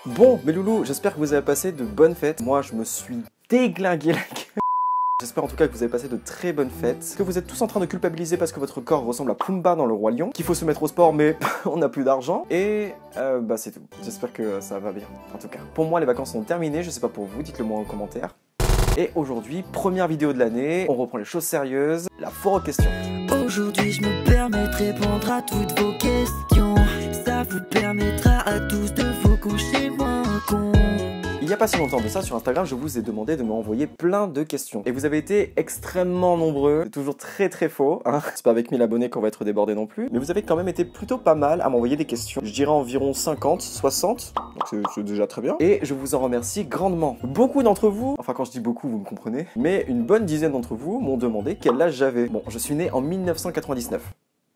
Bon, mes loulous, j'espère que vous avez passé de bonnes fêtes. Moi, je me suis déglingué la gueule. J'espère en tout cas que vous avez passé de très bonnes fêtes, que vous êtes tous en train de culpabiliser parce que votre corps ressemble à Pumba dans le Roi Lion, qu'il faut se mettre au sport mais on n'a plus d'argent, et bah c'est tout. J'espère que ça va bien, en tout cas. Pour moi, les vacances sont terminées, je sais pas pour vous, dites-le moi en commentaire. Et aujourd'hui, première vidéo de l'année, on reprend les choses sérieuses, la foire aux questions. Aujourd'hui, je me permets de répondre à toutes vos questions. Ça vous permettra à tous de vous coucher moins con. Il n'y a pas si longtemps de ça, sur Instagram, je vous ai demandé de m'envoyer plein de questions. Et vous avez été extrêmement nombreux, c'est toujours très faux, hein. C'est pas avec 1000 abonnés qu'on va être débordé non plus, mais vous avez quand même été plutôt pas mal à m'envoyer des questions. Je dirais environ 50, 60, donc c'est déjà très bien. Et je vous en remercie grandement. Beaucoup d'entre vous, enfin quand je dis beaucoup, vous me comprenez, mais une bonne dizaine d'entre vous m'ont demandé quel âge j'avais. Bon, je suis né en 1999.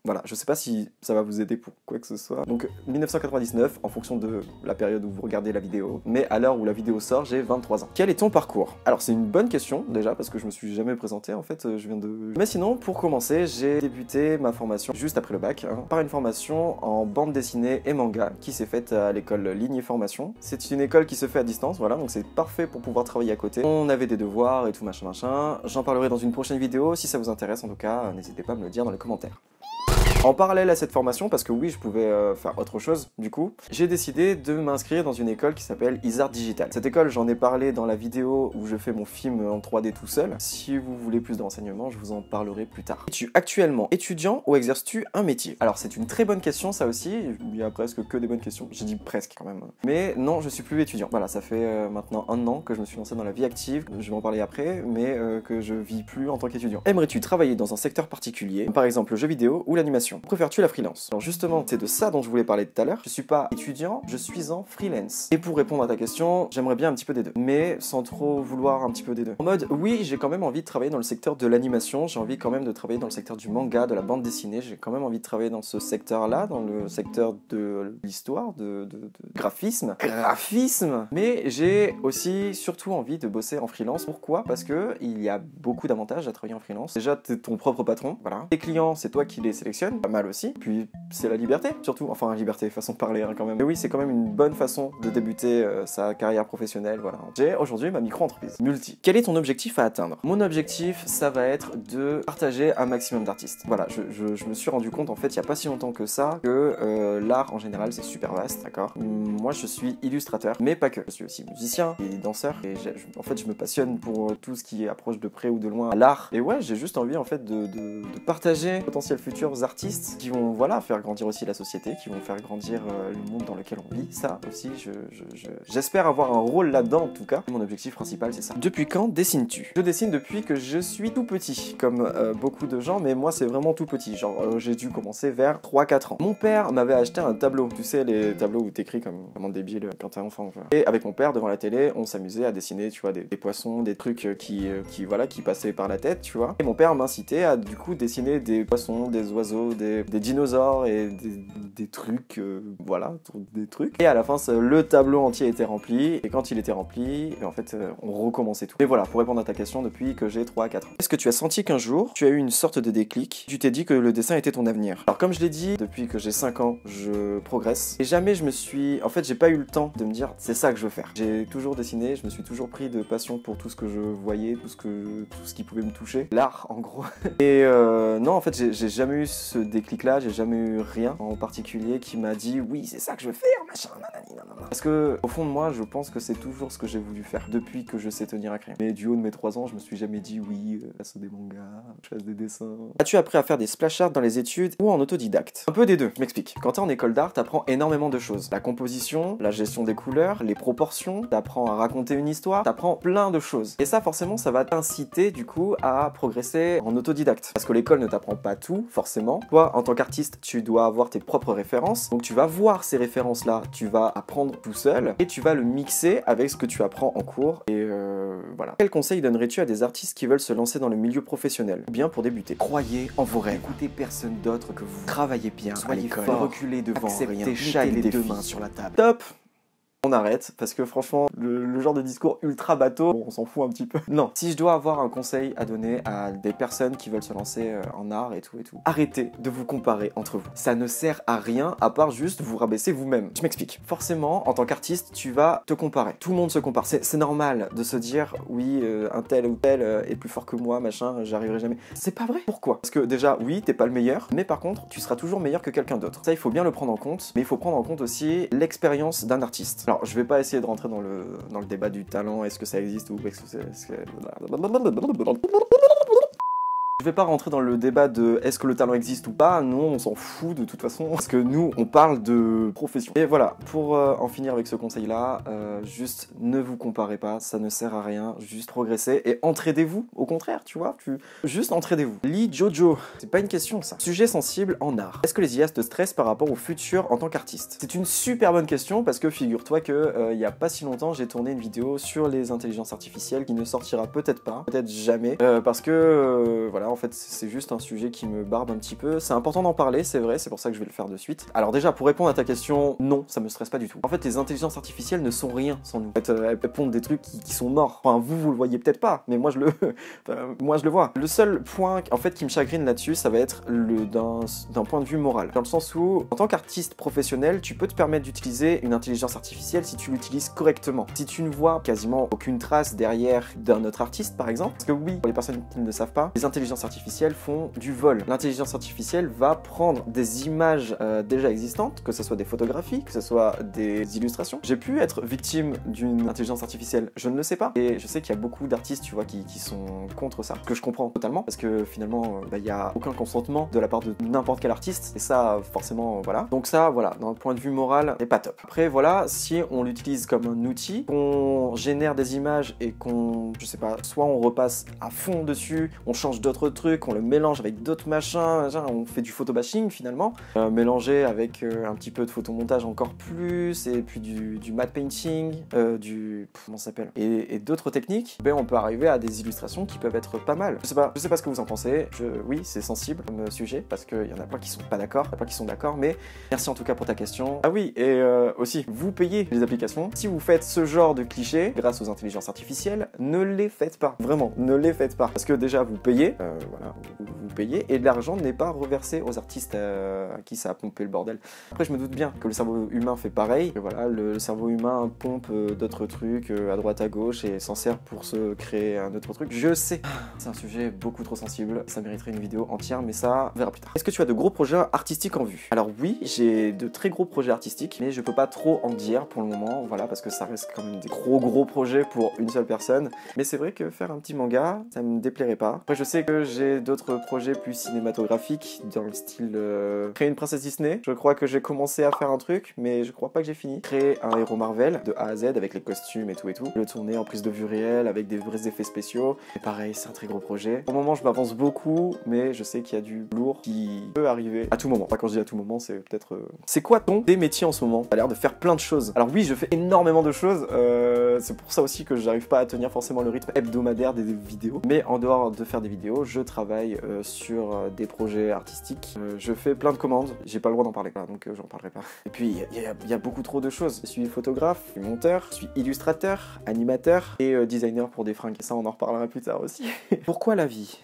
Voilà, je sais pas si ça va vous aider pour quoi que ce soit. Donc 1999, en fonction de la période où vous regardez la vidéo, mais à l'heure où la vidéo sort, j'ai 23 ans. Quel est ton parcours? Alors c'est une bonne question déjà, parce que je me suis jamais présenté en fait, je viens de... Mais sinon, pour commencer, j'ai débuté ma formation juste après le bac, hein, par une formation en bande dessinée et manga qui s'est faite à l'école Ligne Formation. C'est une école qui se fait à distance, voilà, donc c'est parfait pour pouvoir travailler à côté. On avait des devoirs et tout machin. J'en parlerai dans une prochaine vidéo, si ça vous intéresse en tout cas, n'hésitez pas à me le dire dans les commentaires. En parallèle à cette formation, parce que oui, je pouvais faire autre chose, du coup, j'ai décidé de m'inscrire dans une école qui s'appelle Isart Digital. Cette école, j'en ai parlé dans la vidéo où je fais mon film en 3D tout seul. Si vous voulez plus de renseignements, je vous en parlerai plus tard. Es-tu actuellement étudiant ou exerces-tu un métier? Alors, c'est une très bonne question, ça aussi. Il y a presque que des bonnes questions. J'ai dit presque, quand même. Mais non, je suis plus étudiant. Voilà, ça fait maintenant 1 an que je me suis lancé dans la vie active. Je vais en parler après, mais que je vis plus en tant qu'étudiant. Aimerais-tu travailler dans un secteur particulier, par exemple le jeu vidéo ou l'animation? Préfères-tu la freelance? Alors justement, c'est de ça dont je voulais parler tout à l'heure. Je suis pas étudiant, je suis en freelance. Et pour répondre à ta question, j'aimerais bien un petit peu des deux, mais sans trop vouloir un petit peu des deux. En mode, oui, j'ai quand même envie de travailler dans le secteur de l'animation, j'ai envie quand même de travailler dans le secteur du manga, de la bande dessinée, j'ai quand même envie de travailler dans ce secteur-là, dans le secteur de l'histoire, de graphisme, mais j'ai aussi surtout envie de bosser en freelance. Pourquoi? Parce que il y a beaucoup d'avantages à travailler en freelance. Déjà, t'es ton propre patron, voilà. Tes clients, c'est toi qui les sélectionnes, pas mal aussi. Puis c'est la liberté, surtout. Enfin, la liberté, façon de parler hein, quand même. Mais oui, c'est quand même une bonne façon de débuter sa carrière professionnelle, voilà. J'ai aujourd'hui ma micro-entreprise, Multi. Quel est ton objectif à atteindre? Mon objectif, ça va être de partager un maximum d'artistes. Voilà, je me suis rendu compte, en fait, il y a pas si longtemps que ça, que l'art, en général, c'est super vaste, d'accord? Moi, je suis illustrateur, mais pas que. Je suis aussi musicien et danseur. Et en fait, je me passionne pour tout ce qui approche de près ou de loin à l'art. Et ouais, j'ai juste envie, en fait, de partager potentiels futurs artistes qui vont, voilà, faire grandir aussi la société, qui vont faire grandir le monde dans lequel on vit. Ça aussi, j'espère avoir un rôle là-dedans, en tout cas. Mon objectif principal, c'est ça. Depuis quand dessines-tu? Je dessine depuis que je suis tout petit, comme beaucoup de gens, mais moi, c'est vraiment tout petit. Genre, j'ai dû commencer vers 3-4 ans. Mon père m'avait acheté un tableau. Tu sais, les tableaux où t'écris comme un débile quand t'es enfant. Voilà. Et avec mon père, devant la télé, on s'amusait à dessiner, tu vois, des poissons, des trucs qui passaient par la tête, tu vois. Et mon père m'incitait à, du coup, dessiner des poissons, des oiseaux, des dinosaures et des trucs, voilà, des trucs. Et à la fin, le tableau entier était rempli. Et quand il était rempli, en fait, on recommençait tout. Et voilà, pour répondre à ta question, depuis que j'ai 3-4 ans. Est-ce que tu as senti qu'un jour, tu as eu une sorte de déclic? Tu t'es dit que le dessin était ton avenir? Alors, comme je l'ai dit, depuis que j'ai 5 ans, je progresse. Et jamais je me suis... En fait, j'ai pas eu le temps de me dire, c'est ça que je veux faire. J'ai toujours dessiné, je me suis toujours pris de passion pour tout ce que je voyais, tout ce qui pouvait me toucher. L'art, en gros. Et non, en fait, j'ai jamais eu ce déclic-là, j'ai jamais eu rien en particulier qui m'a dit oui c'est ça que je veux faire machin nanani nanana. Parce que au fond de moi je pense que c'est toujours ce que j'ai voulu faire depuis que je sais tenir un crayon. Mais du haut de mes 3 ans je me suis jamais dit oui je fasse des mangas, je fasse des dessins. As-tu appris à faire des splash art dans les études ou en autodidacte? Un peu des deux, je m'explique. Quand t'es en école d'art t'apprends énormément de choses. La composition, la gestion des couleurs, les proportions, t'apprends à raconter une histoire, t'apprends plein de choses. Et ça forcément ça va t'inciter du coup à progresser en autodidacte. Parce que l'école ne t'apprend pas tout forcément. Toi en tant qu'artiste tu dois avoir tes propres références, donc tu vas voir ces références là, tu vas apprendre tout seul et tu vas le mixer avec ce que tu apprends en cours et voilà. Quel conseil donnerais-tu à des artistes qui veulent se lancer dans le milieu professionnel ou bien pour débuter? Croyez en vos rêves, écoutez personne d'autre que vous, travaillez bien, soyez fort, reculez devant rien, mettez les 2 mains sur la table. Top. on arrête, parce que franchement, le genre de discours ultra bateau, bon, on s'en fout un petit peu. Non, si je dois avoir un conseil à donner à des personnes qui veulent se lancer en art et tout, arrêtez de vous comparer entre vous. Ça ne sert à rien à part juste vous rabaisser vous-même. Je m'explique. Forcément, en tant qu'artiste, tu vas te comparer. Tout le monde se compare. C'est normal de se dire, oui, un tel ou tel est plus fort que moi, machin, j'arriverai jamais. C'est pas vrai. Pourquoi? Parce que déjà, oui, t'es pas le meilleur, mais par contre, tu seras toujours meilleur que quelqu'un d'autre. Ça, il faut bien le prendre en compte, mais il faut prendre en compte aussi l'expérience d'un artiste. Alors, je vais pas essayer de rentrer dans le débat du talent, est-ce que ça existe ou est-ce que c'est... Je vais pas rentrer dans le débat de est-ce que le talent existe ou pas, nous on s'en fout de toute façon, parce que nous on parle de profession. Et voilà, pour en finir avec ce conseil là, juste ne vous comparez pas, ça ne sert à rien, juste progressez et entraidez-vous, au contraire, tu vois, juste entraidez-vous. Lee Jojo, c'est pas une question ça. Sujet sensible en art. Est-ce que les IA te stressent par rapport au futur en tant qu'artiste? C'est une super bonne question parce que figure-toi que il y a pas si longtemps j'ai tourné une vidéo sur les intelligences artificielles qui ne sortira peut-être pas, peut-être jamais, parce que voilà, en fait c'est juste un sujet qui me barbe un petit peu. C'est important d'en parler, c'est vrai, c'est pour ça que je vais le faire de suite. Alors déjà, pour répondre à ta question, non, ça me stresse pas du tout. En fait, les intelligences artificielles ne sont rien sans nous. En fait, elles pondent des trucs qui sont morts. Enfin, vous le voyez peut-être pas, mais moi je le vois. Le seul point en fait qui me chagrine là-dessus, ça va être d'un point de vue moral. Dans le sens où, en tant qu'artiste professionnel, tu peux te permettre d'utiliser une intelligence artificielle si tu l'utilises correctement. Si tu ne vois quasiment aucune trace derrière d'un autre artiste, par exemple, parce que oui, pour les personnes qui ne le savent pas, les intelligences artificielles font du vol. L'intelligence artificielle va prendre des images déjà existantes, que ce soit des photographies, que ce soit des illustrations. J'ai pu être victime d'une intelligence artificielle, je ne le sais pas. Et je sais qu'il y a beaucoup d'artistes, tu vois, qui sont contre ça, que je comprends totalement, parce que finalement, il n'y a aucun consentement de la part de n'importe quel artiste, et ça, forcément, voilà. Donc ça, voilà, d'un point de vue moral, c'est pas top. Après, voilà, si on l'utilise comme un outil, qu'on génère des images et qu'on, je sais pas, soit on repasse à fond dessus, on change d'autres trucs, on le mélange avec d'autres machins, on fait du photobashing finalement, mélangé avec un petit peu de photomontage encore plus, et puis du matte painting, comment ça s'appelle, et d'autres techniques, ben on peut arriver à des illustrations qui peuvent être pas mal. Je sais pas ce que vous en pensez, oui c'est sensible comme sujet, parce qu'il y en a plein qui sont pas d'accord, il y en a plein qui sont d'accord, mais merci en tout cas pour ta question. Ah oui, et aussi, vous payez les applications. Si vous faites ce genre de clichés grâce aux intelligences artificielles, ne les faites pas, vraiment, ne les faites pas, parce que déjà vous payez, voilà, vous payez, et l'argent n'est pas reversé aux artistes à qui ça a pompé le bordel. Après, je me doute bien que le cerveau humain fait pareil, que voilà, le cerveau humain pompe d'autres trucs à droite à gauche et s'en sert pour se créer un autre truc. Je sais, c'est un sujet beaucoup trop sensible, ça mériterait une vidéo entière, mais ça, on verra plus tard. Est-ce que tu as de gros projets artistiques en vue? Alors oui, j'ai de très gros projets artistiques, mais je peux pas trop en dire pour le moment, voilà, parce que ça reste quand même des gros projets pour une seule personne. Mais c'est vrai que faire un petit manga, ça me déplairait pas. Après, je sais que j'ai d'autres projets plus cinématographiques, dans le style créer une princesse Disney. Je crois que j'ai commencé à faire un truc, mais je crois pas que j'ai fini. Créer un héros Marvel de A à Z avec les costumes et tout. Le tourner en prise de vue réelle avec des vrais effets spéciaux. Et pareil, c'est un très gros projet. Au moment, je m'avance beaucoup, mais je sais qu'il y a du lourd qui peut arriver à tout moment. Enfin, quand je dis à tout moment, c'est peut-être... C'est quoi des métiers en ce moment? T'as l'air de faire plein de choses. Alors oui, je fais énormément de choses. C'est pour ça aussi que j'arrive pas à tenir forcément le rythme hebdomadaire des vidéos. Mais en dehors de faire des vidéos, je travaille sur des projets artistiques. Je fais plein de commandes. J'ai pas le droit d'en parler, là, donc j'en parlerai pas. Et puis, il y a beaucoup trop de choses. Je suis photographe, je suis monteur, je suis illustrateur, animateur et designer pour des fringues. Et ça, on en reparlera plus tard aussi. Pourquoi la vie?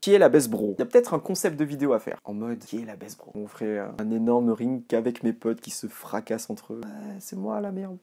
Qui est la best bro? Il y a peut-être un concept de vidéo à faire. En mode, qui est la best bro? On ferait un énorme ring avec mes potes qui se fracassent entre eux. C'est moi la merde.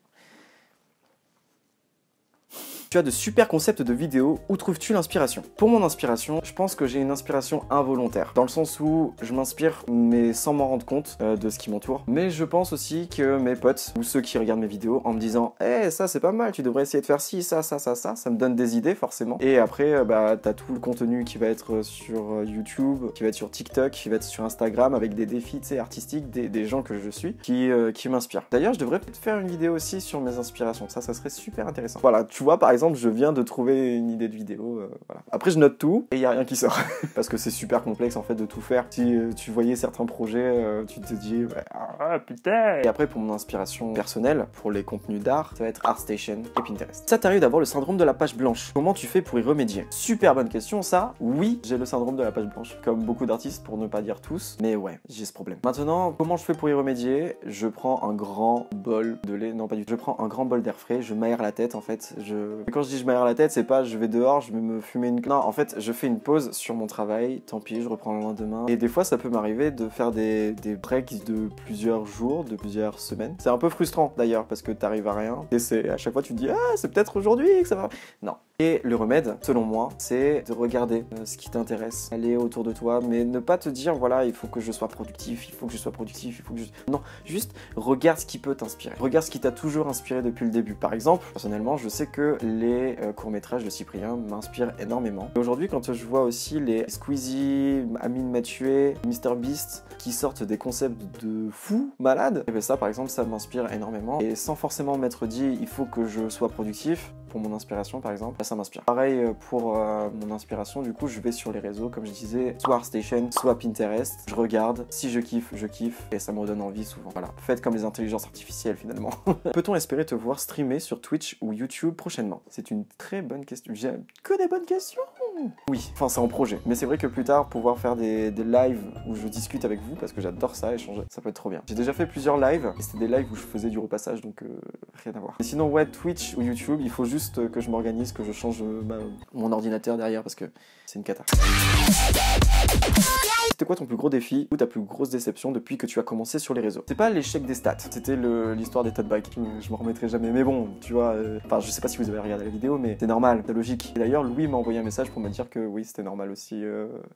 Tu as de super concepts de vidéos, où trouves-tu l'inspiration? Pour mon inspiration, je pense que j'ai une inspiration involontaire, dans le sens où je m'inspire, mais sans m'en rendre compte de ce qui m'entoure. Mais je pense aussi que mes potes, ou ceux qui regardent mes vidéos, en me disant « Eh, ça c'est pas mal, tu devrais essayer de faire ci, ça me donne des idées forcément. » Et après, t'as tout le contenu qui va être sur YouTube, qui va être sur TikTok, qui va être sur Instagram, avec des défis artistiques, des gens que je suis, qui m'inspirent. D'ailleurs, je devrais peut-être faire une vidéo aussi sur mes inspirations, ça serait super intéressant. Voilà, tu vois, par exemple, exemple, je viens de trouver une idée de vidéo, voilà. Après, je note tout et il n'y a rien qui sort. Parce que c'est super complexe en fait de tout faire. Si tu voyais certains projets, tu te dis ah putain. Et après, pour mon inspiration personnelle, pour les contenus d'art, ça va être ArtStation et Pinterest. Ça t'arrive d'avoir le syndrome de la page blanche. Comment tu fais pour y remédier? Super bonne question ça. Oui, j'ai le syndrome de la page blanche. Comme beaucoup d'artistes, pour ne pas dire tous. Mais ouais, j'ai ce problème. Maintenant, comment je fais pour y remédier? Je prends un grand bol de lait. Non, pas du tout. Je prends un grand bol d'air frais. Je m'aère la tête en fait. Quand je dis je m'aère la tête, c'est pas je vais dehors, je vais me fumer une... Non, en fait, je fais une pause sur mon travail. Tant pis, je reprends le lendemain. Et des fois, ça peut m'arriver de faire des breaks de plusieurs jours, de plusieurs semaines. C'est un peu frustrant d'ailleurs parce que t'arrives à rien. Et c'est à chaque fois tu te dis ah c'est peut-être aujourd'hui que ça va. Non. Et le remède, selon moi, c'est de regarder ce qui t'intéresse, aller autour de toi, mais ne pas te dire voilà il faut que je sois productif, il faut que je sois productif, il faut que je... Non, juste regarde ce qui peut t'inspirer. Regarde ce qui t'a toujours inspiré depuis le début. Par exemple, personnellement, je sais que les courts-métrages de Cyprien m'inspirent énormément. Et aujourd'hui, quand je vois aussi les Squeezie, Amine Mathieu, MrBeast qui sortent des concepts de fous, malades, et bien ça, par exemple, ça m'inspire énormément. Et sans forcément m'être dit il faut que je sois productif, pour mon inspiration par exemple, ça m'inspire. Pareil pour mon inspiration, du coup je vais sur les réseaux, comme je disais, soit ArtStation, soit Pinterest, je regarde, si je kiffe, et ça me redonne envie souvent. Voilà, faites comme les intelligences artificielles finalement. Peut-on espérer te voir streamer sur Twitch ou YouTube prochainement? C'est une très bonne question. J'ai que des bonnes questions. Oui, enfin c'est en projet, mais c'est vrai que plus tard, pouvoir faire des lives où je discute avec vous, parce que j'adore ça, échanger, ça peut être trop bien. J'ai déjà fait plusieurs lives, et c'était des lives où je faisais du repassage, donc rien à voir. Mais sinon ouais, Twitch ou YouTube, il faut juste que je m'organise, que je change mon ordinateur derrière, parce que c'est une cata. C'était quoi ton plus gros défi ou ta plus grosse déception depuis que tu as commencé sur les réseaux? C'est pas l'échec des stats, c'était l'histoire des tote bags. Je m'en remettrai jamais, mais bon, tu vois, enfin je sais pas si vous avez regardé la vidéo, mais c'est normal, c'est logique. Et d'ailleurs, Louis m'a envoyé un message pour me dire que oui, c'était normal aussi,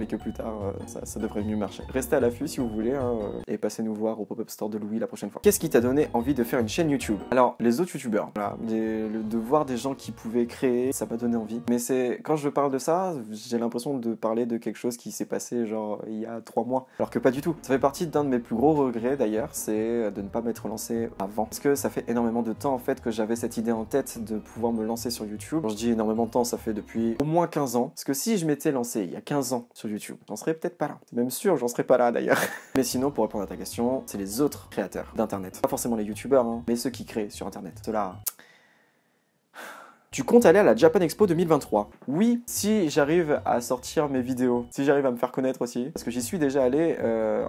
mais que plus tard, ça devrait mieux marcher. Restez à l'affût si vous voulez, hein, et passez nous voir au pop-up store de Louis la prochaine fois. Qu'est-ce qui t'a donné envie de faire une chaîne YouTube? Alors, les autres youtubeurs, voilà, de voir des gens qui pouvaient créer, ça m'a donné envie. Mais c'est quand je parle de ça, j'ai l'impression de parler de quelque chose qui s'est passé genre il y a 3 mois. Alors que pas du tout. Ça fait partie d'un de mes plus gros regrets d'ailleurs, c'est de ne pas m'être lancé avant. Parce que ça fait énormément de temps en fait que j'avais cette idée en tête de pouvoir me lancer sur YouTube. Quand je dis énormément de temps, ça fait depuis au moins 15 ans. Parce que si je m'étais lancé il y a 15 ans sur YouTube, j'en serais peut-être pas là. C'est même sûr, j'en serais pas là d'ailleurs. Mais sinon, pour répondre à ta question, c'est les autres créateurs d'internet. Pas forcément les youtubeurs, hein, mais ceux qui créent sur internet. Ceux-là... Tu comptes aller à la Japan Expo 2023? Oui, si j'arrive à sortir mes vidéos, si j'arrive à me faire connaître aussi, parce que j'y suis déjà allé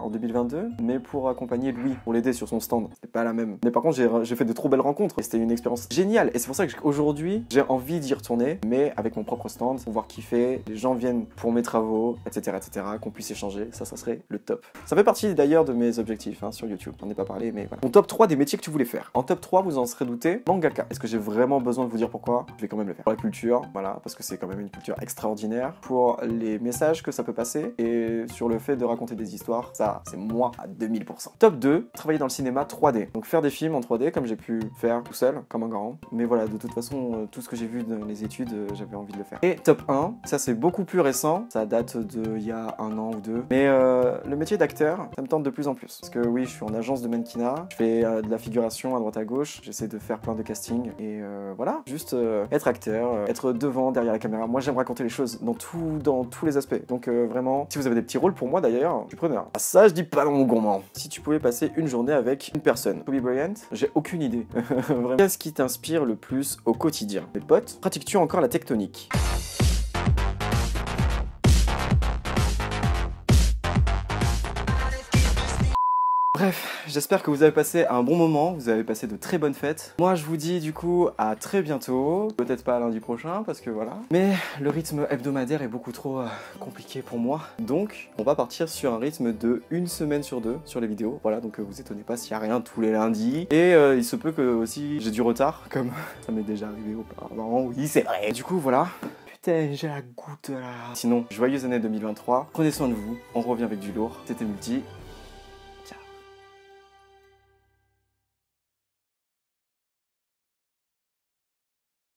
en 2022, mais pour accompagner Louis, pour l'aider sur son stand. C'est pas la même. Mais par contre, j'ai fait de trop belles rencontres et c'était une expérience géniale. Et c'est pour ça qu'aujourd'hui, j'ai envie d'y retourner, mais avec mon propre stand, pouvoir kiffer, les gens viennent pour mes travaux, etc., qu'on puisse échanger, ça serait le top. Ça fait partie d'ailleurs de mes objectifs hein, sur YouTube. J'en ai pas parlé, mais voilà. Mon top 3 des métiers que tu voulais faire. En top 3, vous en serez douté, mangaka. Est-ce que j'ai vraiment besoin de vous dire pourquoi? Je vais quand même le faire. Pour la culture, voilà, parce que c'est quand même une culture extraordinaire. Pour les messages que ça peut passer et sur le fait de raconter des histoires, ça, c'est moi à 2000%. Top 2, travailler dans le cinéma 3D. Donc faire des films en 3D comme j'ai pu faire tout seul, comme un grand. Mais voilà, de toute façon, tout ce que j'ai vu dans les études, j'avais envie de le faire. Et top 1, ça c'est beaucoup plus récent, ça date de il y a 1 an ou 2. Mais le métier d'acteur, ça me tente de plus en plus. Parce que oui, je suis en agence de mannequinat, je fais de la figuration à droite à gauche, j'essaie de faire plein de castings. Et voilà, juste être acteur, être devant, derrière la caméra. Moi j'aime raconter les choses dans tous les aspects. Donc vraiment, si vous avez des petits rôles pour moi d'ailleurs, je suis preneur. Ah, ça je dis pas dans mon gourmand. Si tu pouvais passer une journée avec une personne, Kobe Bryant, j'ai aucune idée. Vraiment. Qu'est-ce qui t'inspire le plus au quotidien? Mes potes, pratiques-tu encore la tectonique? Bref, j'espère que vous avez passé un bon moment, vous avez passé de très bonnes fêtes. Moi je vous dis du coup à très bientôt, peut-être pas lundi prochain parce que voilà. Mais le rythme hebdomadaire est beaucoup trop compliqué pour moi. Donc on va partir sur un rythme de 1 semaine sur 2 sur les vidéos. Voilà, donc vous étonnez pas s'il y a rien tous les lundis. Et il se peut que aussi j'ai du retard, comme ça m'est déjà arrivé auparavant. Oui c'est vrai. Du coup voilà. Putain, j'ai la goutte là. Sinon, joyeuse année 2023. Prenez soin de vous, on revient avec du lourd. C'était Multi.